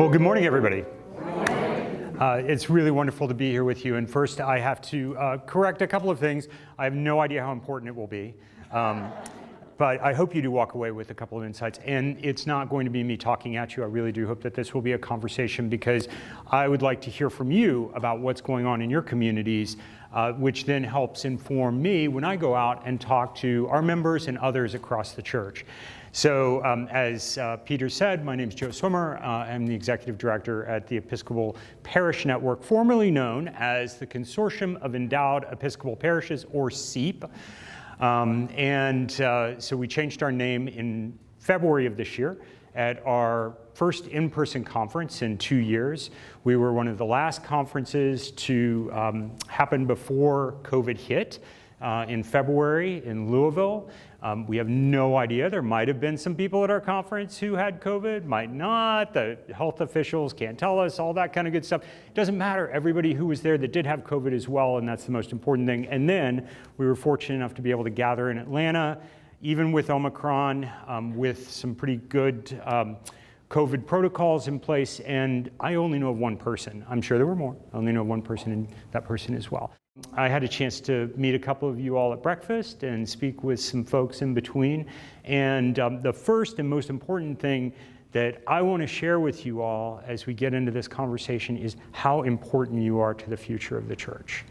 Well, good morning, everybody. It's really wonderful to be here with you. And first, I have to correct a couple of things. I have no idea how important it will be. But I hope you do walk away with a couple of insights. And it's not going to be me talking at you. I really do hope that this will be a conversation, because I would like to hear from you about what's going on in your communities, which then helps inform me when I go out and talk to our members and others across the church. So as Peter said, my name is Joe Swimmer. I'm the Executive Director at the Episcopal Parish Network, formerly known as the Consortium of Endowed Episcopal Parishes, or SEEP. So we changed our name in February of this year at our first in-person conference in 2 years. We were one of the last conferences to happen before COVID hit in February in Louisville. We have no idea. There might have been some people at our conference who had COVID, might not. The health officials can't tell us, all that kind of good stuff. It doesn't matter. Everybody who was there that did have COVID as well, and that's the most important thing. And then we were fortunate enough to be able to gather in Atlanta, even with Omicron, with some pretty good COVID protocols in place. And I only know of one person. I'm sure there were more. I only know of one person, and that person as well. I had a chance to meet a couple of you all at breakfast and speak with some folks in between. And the first and most important thing that I want to share with you all as we get into this conversation is how important you are to the future of the church.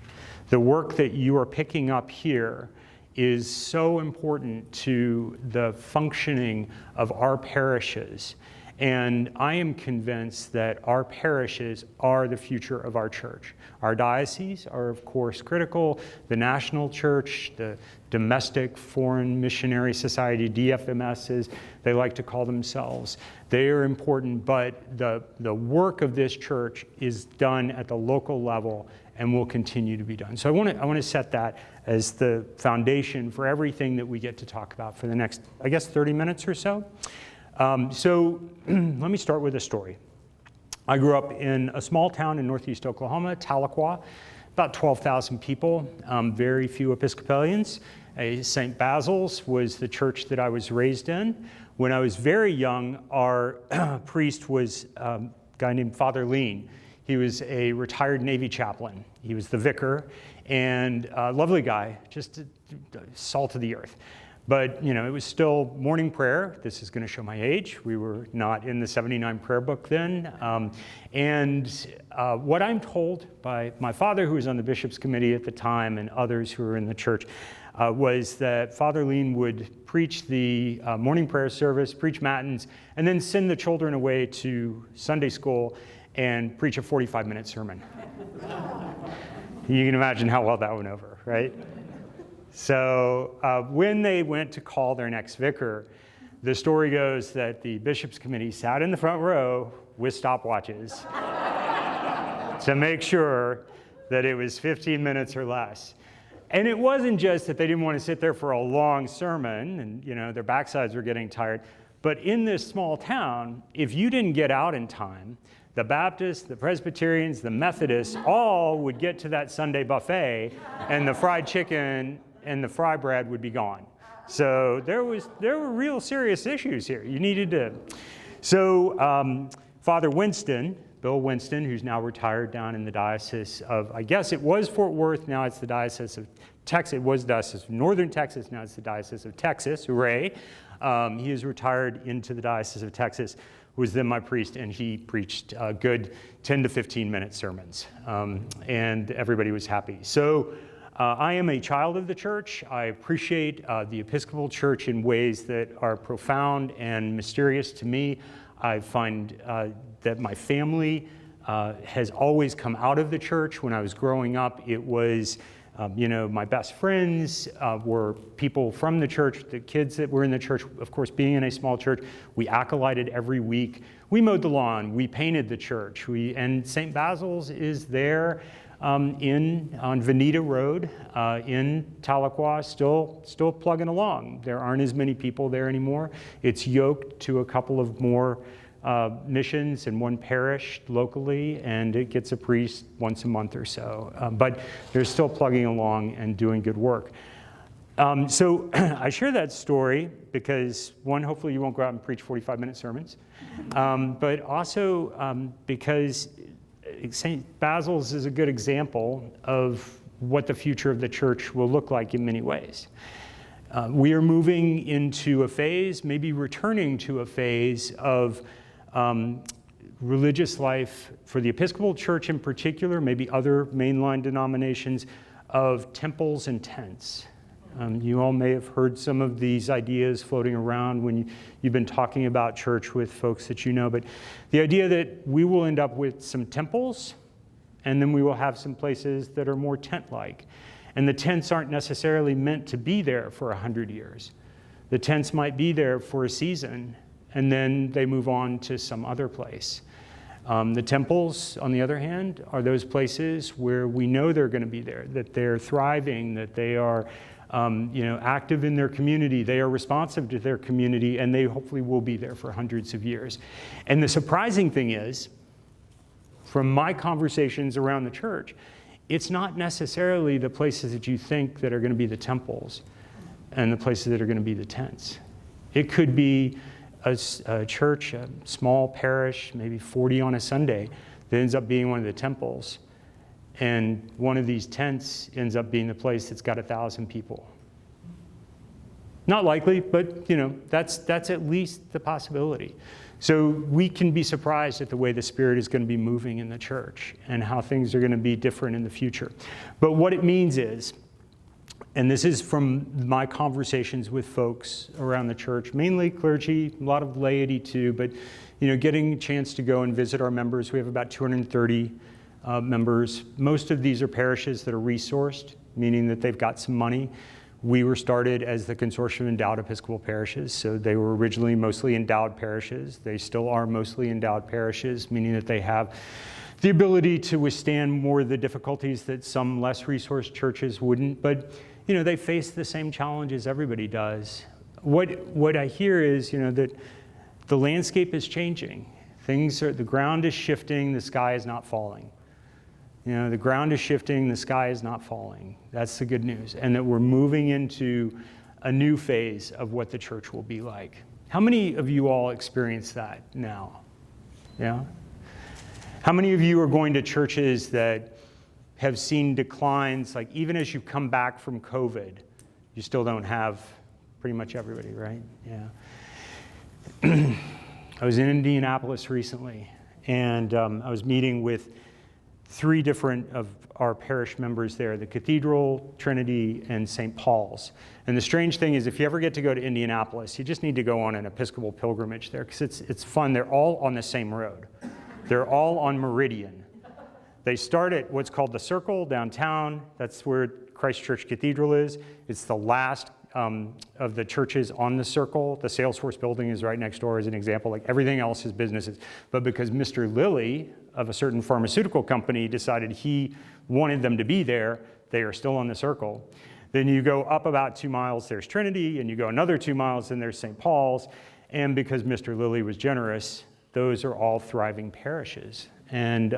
The work that you are picking up here is so important to the functioning of our parishes. And I am convinced that our parishes are the future of our church. Our dioceses are, of course, critical. The national church, the domestic foreign missionary society, DFMS, as they like to call themselves, they are important, but the work of this church is done at the local level and will continue to be done. So I want to set that as the foundation for everything that we get to talk about for the next, 30 minutes or so. So let me start with a story. I grew up in a small town in northeast Oklahoma, Tahlequah, about 12,000 people, very few Episcopalians. St. Basil's was the church that I was raised in. When I was very young, our priest was a guy named Father Lean. He was a retired Navy chaplain. He was the vicar, and a lovely guy, just salt of the earth. But, it was still morning prayer. This is going to show my age. We were not in the 79 prayer book then. What I'm told by my father, who was on the bishop's committee at the time, and others who were in the church, was that Father Lean would preach the morning prayer service, preach matins, and then send the children away to Sunday school and preach a 45-minute sermon. You can imagine how well that went over, right? So when they went to call their next vicar, the story goes that the bishop's committee sat in the front row with stopwatches to make sure that it was 15 minutes or less. And it wasn't just that they didn't want to sit there for a long sermon and, their backsides were getting tired. But in this small town, if you didn't get out in time, the Baptists, the Presbyterians, the Methodists all would get to that Sunday buffet, and the fried chicken and the fry bread would be gone. So there were real serious issues here. You needed to. So Father Winston, Bill Winston, who's now retired down in the diocese of, I guess it was Fort Worth, now it's the diocese of Texas. It was diocese of Northern Texas, now it's the diocese of Texas. Hooray! He is retired into the diocese of Texas. Was then my priest, and he preached good 10 to 15 minute sermons, and everybody was happy. So. I am a child of the church. I appreciate the Episcopal Church in ways that are profound and mysterious to me. I find that my family has always come out of the church. When I was growing up, it was, my best friends were people from the church, the kids that were in the church. Of course, being in a small church, we acolyted every week. We mowed the lawn. We painted the church. And St. Basil's is there. On Veneta Road in Tahlequah, still plugging along. There aren't as many people there anymore. It's yoked to a couple of more missions and one parish locally, and it gets a priest once a month or so. But they're still plugging along and doing good work. So I share that story because, one, hopefully you won't go out and preach 45-minute sermons, but also because St. Basil's is a good example of what the future of the church will look like in many ways. We are moving into a phase, maybe returning to a phase of religious life for the Episcopal Church in particular, maybe other mainline denominations, of temples and tents. You all may have heard some of these ideas floating around when you've been talking about church with folks that you know, but the idea that we will end up with some temples, and then we will have some places that are more tent-like. And the tents aren't necessarily meant to be there for 100 years. The tents might be there for a season, and then they move on to some other place. The temples, on the other hand, are those places where we know they're going to be there, that they're thriving, that they are active in their community, they are responsive to their community, and they hopefully will be there for hundreds of years. And the surprising thing is, from my conversations around the church, it's not necessarily the places that you think that are going to be the temples and the places that are going to be the tents. It could be a church, a small parish, maybe 40 on a Sunday, that ends up being one of the temples. And one of these tents ends up being the place that's got 1,000 people. Not likely, but that's at least the possibility. So we can be surprised at the way the Spirit is going to be moving in the church and how things are going to be different in the future. But what it means is, and this is from my conversations with folks around the church, mainly clergy, a lot of laity too, but getting a chance to go and visit our members. We have about 230 members. Most of these are parishes that are resourced, meaning that they've got some money. We were started as the Consortium of Endowed Episcopal Parishes, so they were originally mostly endowed parishes. They still are mostly endowed parishes, meaning that they have the ability to withstand more of the difficulties that some less resourced churches wouldn't, but they face the same challenges everybody does. What I hear is that the landscape is changing. The ground is shifting, the sky is not falling. The ground is shifting, the sky is not falling. That's the good news. And that we're moving into a new phase of what the church will be like. How many of you all experience that now? Yeah? How many of you are going to churches that have seen declines, like even as you've come back from COVID, you still don't have pretty much everybody, right? Yeah. I was in Indianapolis recently, and I was meeting with 3 different of our parish members there, the Cathedral, Trinity, and St. Paul's. And the strange thing is, if you ever get to go to Indianapolis, you just need to go on an Episcopal pilgrimage there, because it's fun. They're all on the same road. They're all on Meridian. They start at what's called the Circle downtown. That's where Christ Church Cathedral is. It's the last of the churches on the Circle. The Salesforce building is right next door as an example. Like everything else is businesses. But because Mr. Lilly of a certain pharmaceutical company decided he wanted them to be there, they are still on the Circle. Then you go up about 2 miles, there's Trinity, and you go another 2 miles, and there's St. Paul's. And because Mr. Lilly was generous, those are all thriving parishes. And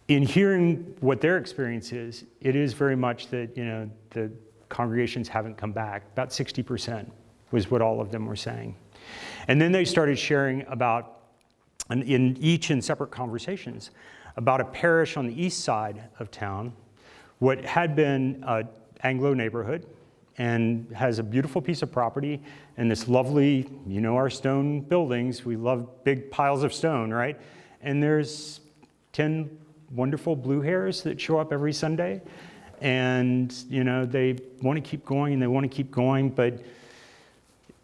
in hearing what their experience is, it is very much that, the congregations haven't come back. About 60% was what all of them were saying. And then they started sharing about, in separate conversations, about a parish on the east side of town, what had been an Anglo neighborhood, and has a beautiful piece of property and this lovely, our stone buildings. We love big piles of stone, right? And there's 10 wonderful blue hairs that show up every Sunday. And, they want to keep going and they want to keep going, but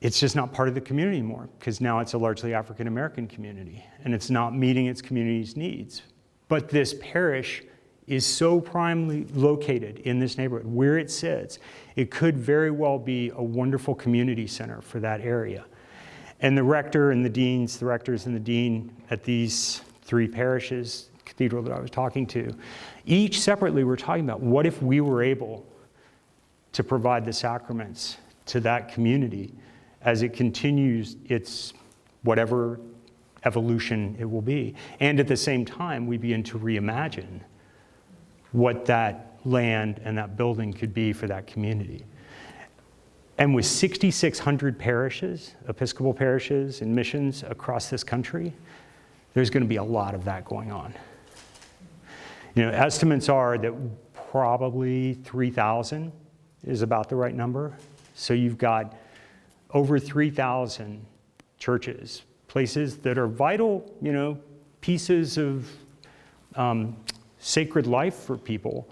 it's just not part of the community anymore, because now it's a largely African American community and it's not meeting its community's needs. But this parish is so primely located in this neighborhood, where it sits, it could very well be a wonderful community center for that area. And the rector and the deans, the rectors and the dean at these 3 parishes, cathedral that I was talking to, each separately were talking about, what if we were able to provide the sacraments to that community as it continues its whatever evolution it will be. And at the same time, we begin to reimagine what that land and that building could be for that community. And with 6,600 parishes, Episcopal parishes and missions across this country, there's going to be a lot of that going on. Estimates are that probably 3,000 is about the right number. So you've got over 3,000 churches, places that are vital, pieces of sacred life for people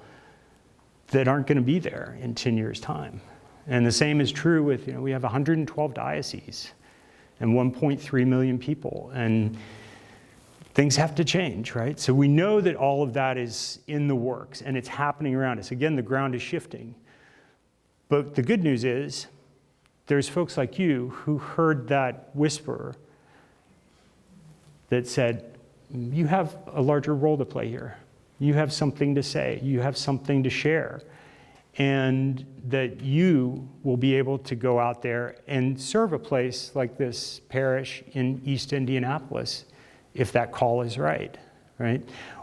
that aren't going to be there in 10 years' time. And the same is true with, we have 112 dioceses and 1.3 million people. And things have to change, right? So we know that all of that is in the works and it's happening around us. Again, the ground is shifting. But the good news is there's folks like you who heard that whisper that said, you have a larger role to play here. You have something to say. You have something to share. And that you will be able to go out there and serve a place like this parish in East Indianapolis, if that call is right?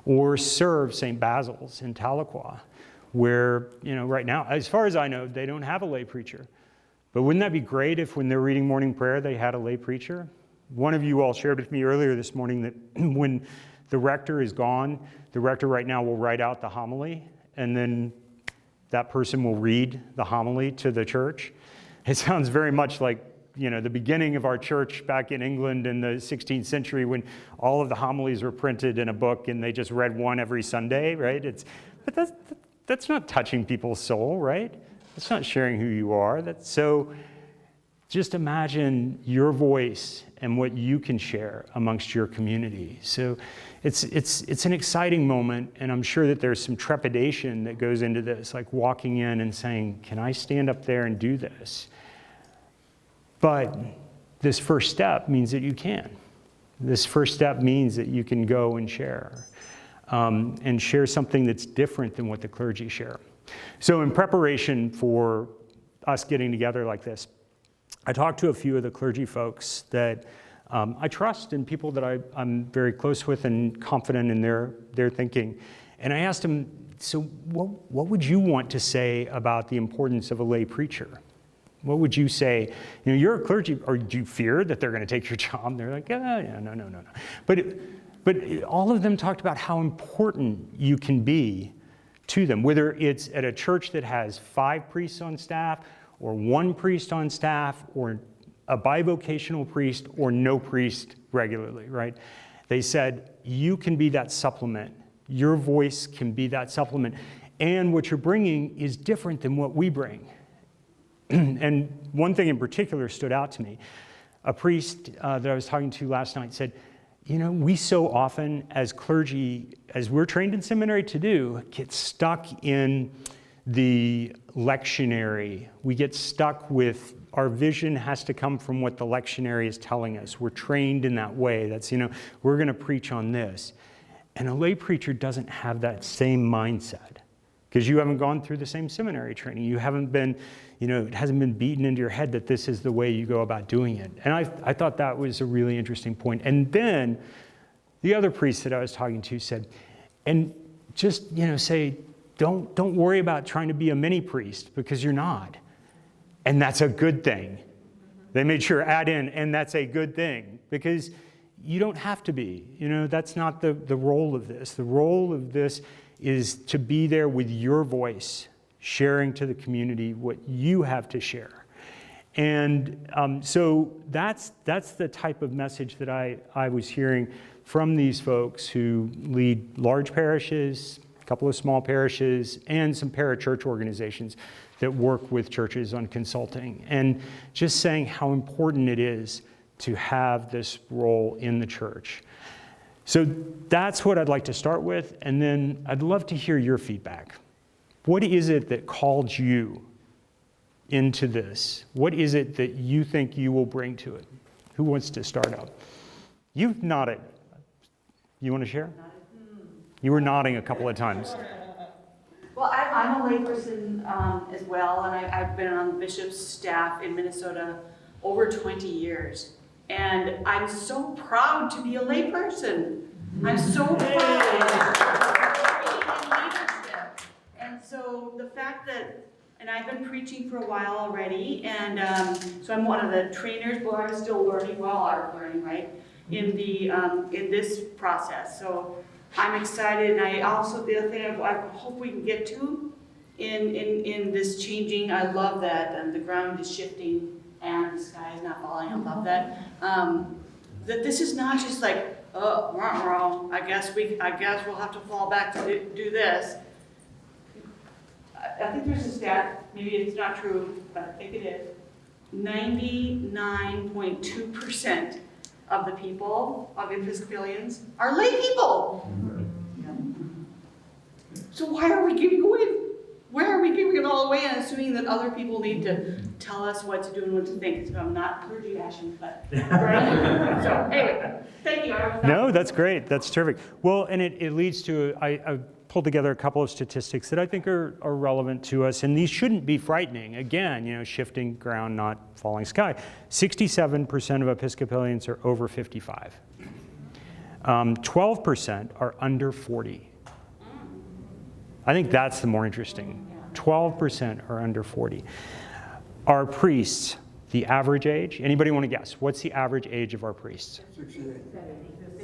Or serve St. Basil's in Tahlequah, where, right now, as far as I know, they don't have a lay preacher. But wouldn't that be great if when they're reading morning prayer, they had a lay preacher? One of you all shared with me earlier this morning that when the rector is gone, the rector right now will write out the homily, and then that person will read the homily to the church. It sounds very much like, the beginning of our church back in England in the 16th century when all of the homilies were printed in a book and they just read one every Sunday, right? But that's not touching people's soul, right? That's not sharing who you are. So just imagine your voice and what you can share amongst your community. So it's an exciting moment, and I'm sure that there's some trepidation that goes into this, like walking in and saying, can I stand up there and do this? But this first step means that you can. This first step means that you can go and share something that's different than what the clergy share. So in preparation for us getting together like this, I talked to a few of the clergy folks that I trust and people that I'm very close with and confident in their thinking. And I asked them, so what would you want to say about the importance of a lay preacher? What would you say? You're a clergy, or do you fear that they're going to take your job? They're like, no. But all of them talked about how important you can be to them, whether it's at a church that has 5 priests on staff, or 1 priest on staff, or a bivocational priest, or no priest regularly, right? They said, you can be that supplement. Your voice can be that supplement. And what you're bringing is different than what we bring. And one thing in particular stood out to me. A priest that I was talking to last night said, we so often as clergy, as we're trained in seminary to do, get stuck in the lectionary. We get stuck with our vision has to come from what the lectionary is telling us. We're trained in that way. That's, we're going to preach on this. And a lay preacher doesn't have that same mindset because you haven't gone through the same seminary training. You haven't been, it hasn't been beaten into your head that this is the way you go about doing it. And I thought that was a really interesting point. And then the other priest that I was talking to said, and just, say, don't worry about trying to be a mini priest because you're not. And that's a good thing. They made sure add in, and that's a good thing because you don't have to be. That's not the role of this. The role of this is to be there with your voice, sharing to the community what you have to share. And so that's the type of message that I was hearing from these folks who lead large parishes, a couple of small parishes, and some parachurch organizations that work with churches on consulting. And just saying how important it is to have this role in the church. So that's what I'd like to start with, and then I'd love to hear your feedback. What is it that called you into this? What is it that you think you will bring to it? Who wants to start out? You've nodded. You want to share? You were nodding a couple of times. Well, I'm a layperson as well, and I've been on the bishop's staff in Minnesota over 20 years. And I'm so proud to be a layperson. I'm so proud of being in leadership. And so the fact that, And I've been preaching for a while already, and so I'm one of the trainers, but I'm still learning, we all are learning, right, in this process. So I'm excited, and I also, the other thing I hope we can get to in this changing, I love that the ground is shifting and the sky is not falling, I love that. That this is not just like, oh, I guess we'll have to fall back to do this. I think there's a stat, maybe it's not true, but I think it is. 99.2% of the people, of Episcopalians, are lay people. So why are we giving away? Where are we giving it all away and assuming that other people need to tell us what to do and what to think? So I'm not clergy bashing, but right? So anyway, thank you. No, that's great. That's terrific. Well, and it leads to, I pulled together a couple of statistics that I think are relevant to us, and these shouldn't be frightening. Again, shifting ground, not falling sky. 67% of Episcopalians are over 55. 12% are under 40. I think that's the more interesting. 12% are under 40. Our priests, the average age, anybody want to guess? What's the average age of our priests? 68.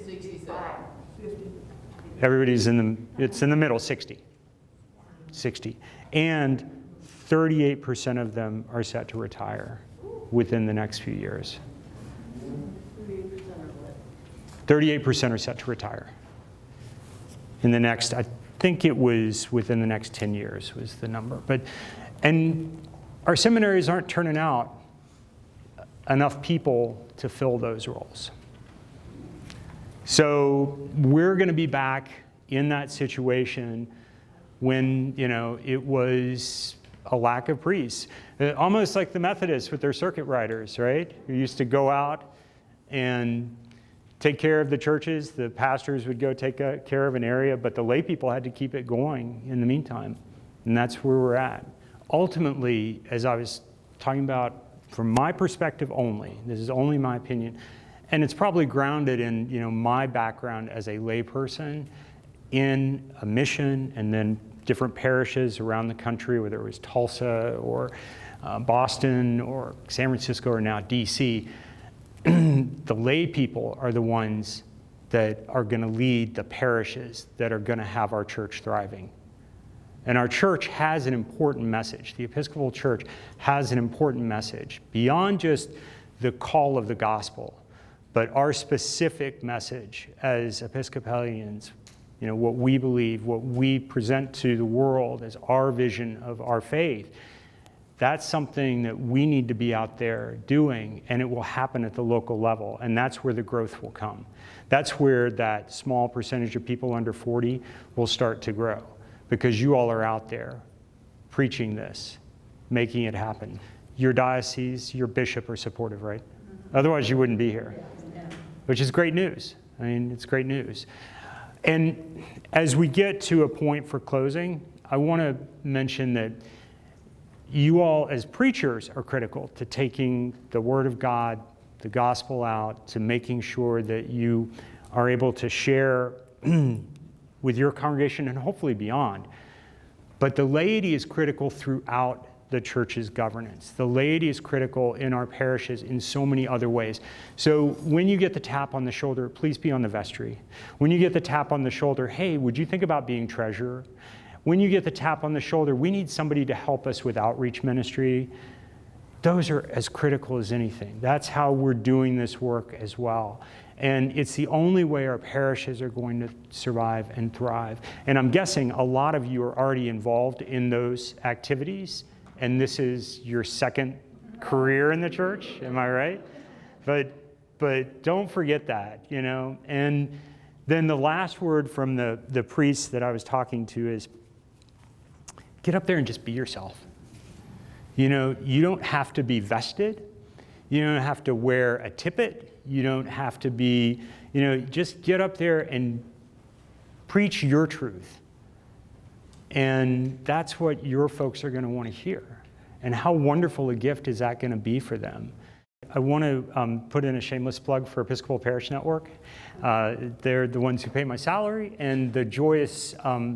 65. Everybody's it's in the middle, 60. 60. And 38% of them are set to retire within the next few years. 38% are set to retire. In the next, I think it was within the next 10 years was the number. And our seminaries aren't turning out enough people to fill those roles. So we're going to be back in that situation when, it was a lack of priests. Almost like the Methodists with their circuit riders, right? Who used to go out and take care of the churches. The pastors would go take care of an area, but the lay people had to keep it going in the meantime. And that's where we're at. Ultimately, as I was talking about, from my perspective only, this is only my opinion, and it's probably grounded in my background as a layperson in a mission and then different parishes around the country, whether it was Tulsa or Boston or San Francisco or now DC. The lay people are the ones that are going to lead the parishes that are going to have our church thriving. And our church has an important message. The Episcopal Church has an important message beyond just the call of the gospel, but our specific message as Episcopalians, what we believe, what we present to the world as our vision of our faith, that's something that we need to be out there doing, and it will happen at the local level, and that's where the growth will come. That's where that small percentage of people under 40 will start to grow, because you all are out there preaching this, making it happen. Your diocese, your bishop are supportive, right? Otherwise, you wouldn't be here, which is great news. I mean, it's great news. And as we get to a point for closing, I want to mention that you all as preachers are critical to taking the Word of God, the gospel out, to making sure that you are able to share with your congregation and hopefully beyond. But the laity is critical throughout the church's governance. The laity is critical in our parishes in so many other ways. So when you get the tap on the shoulder, please be on the vestry. When you get the tap on the shoulder, hey, would you think about being treasurer? When you get the tap on the shoulder, we need somebody to help us with outreach ministry. Those are as critical as anything. That's how we're doing this work as well. And it's the only way our parishes are going to survive and thrive. And I'm guessing a lot of you are already involved in those activities, and this is your second career in the church, am I right? But don't forget that, And then the last word from the priest that I was talking to is, get up there and just be yourself. You don't have to be vested. You don't have to wear a tippet. You don't have to be, just get up there and preach your truth. And that's what your folks are going to want to hear. And how wonderful a gift is that going to be for them? I want to put in a shameless plug for Episcopal Parish Network. They're the ones who pay my salary, and the joyous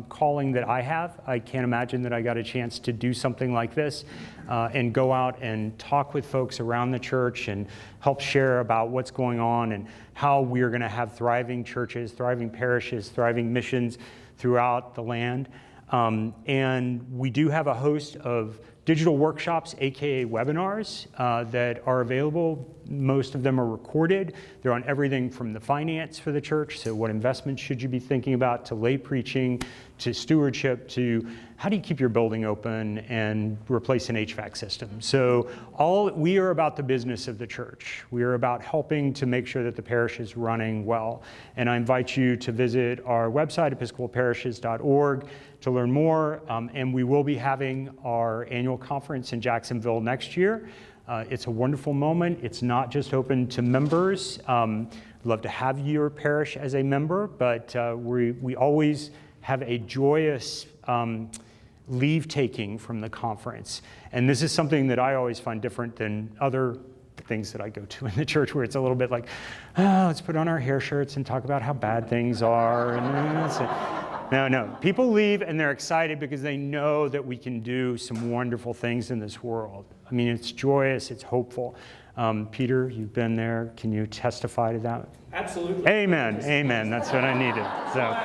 calling that I have. I can't imagine that I got a chance to do something like this and go out and talk with folks around the church and help share about what's going on and how we're going to have thriving churches, thriving parishes, thriving missions throughout the land. And we do have a host of digital workshops, aka webinars, that are available. Most of them are recorded. They're on everything from the finance for the church, so what investments should you be thinking about, to lay preaching, to stewardship, to how do you keep your building open and replace an HVAC system. So we are about the business of the church. We are about helping to make sure that the parish is running well. And I invite you to visit our website, episcopalparishes.org, to learn more. And we will be having our annual conference in Jacksonville next year. It's a wonderful moment. It's not just open to members. Love to have your parish as a member, but we always have a joyous leave taking from the conference. And this is something that I always find different than other things that I go to in the church, where it's a little bit like, let's put on our hair shirts and talk about how bad things are. No. People leave and they're excited because they know that we can do some wonderful things in this world. I mean, it's joyous, it's hopeful. Peter, you've been there. Can you testify to that? Absolutely. Amen. That's what I needed. So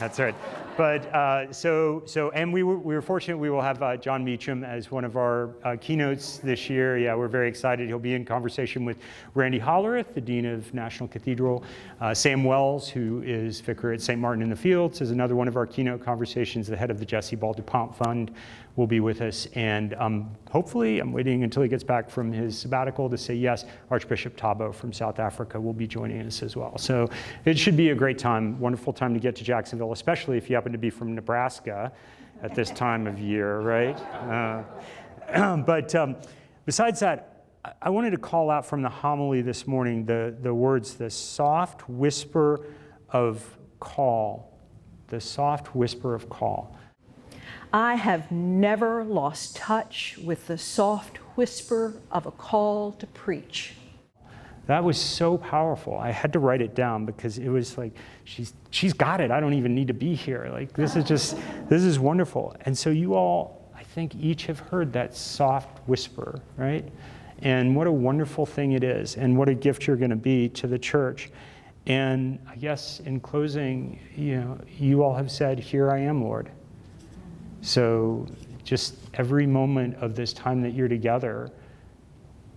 that's right. But and we were fortunate. We will have John Meacham as one of our keynotes this year. Yeah, we're very excited. He'll be in conversation with Randy Hollerith, the Dean of National Cathedral. Sam Wells, who is vicar at St. Martin in the Fields, is another one of our keynote conversations. The head of the Jesse Ball DuPont Fund will be with us. And hopefully, I'm waiting until he gets back from his sabbatical to say yes, Archbishop Thabo from South Africa will be joining us as well. So it should be a great time, wonderful time to get to Jacksonville, especially if you happen to be from Nebraska at this time of year, right? But besides that, I wanted to call out from the homily this morning the words, the soft whisper of call, the soft whisper of call. I have never lost touch with the soft whisper of a call to preach. That was so powerful. I had to write it down because it was like, she's got it. I don't even need to be here. Like, this is wonderful. And so you all, I think, each have heard that soft whisper, right? And what a wonderful thing it is, and what a gift you're going to be to the church. And I guess in closing, you all have said, "Here I am, Lord." So just every moment of this time that you're together,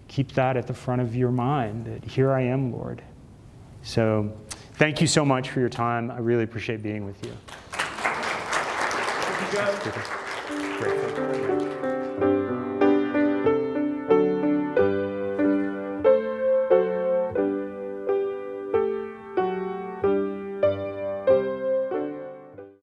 keep that at the front of your mind, that here I am, Lord. So thank you so much for your time. I really appreciate being with you. Thank you, Joe. Grateful.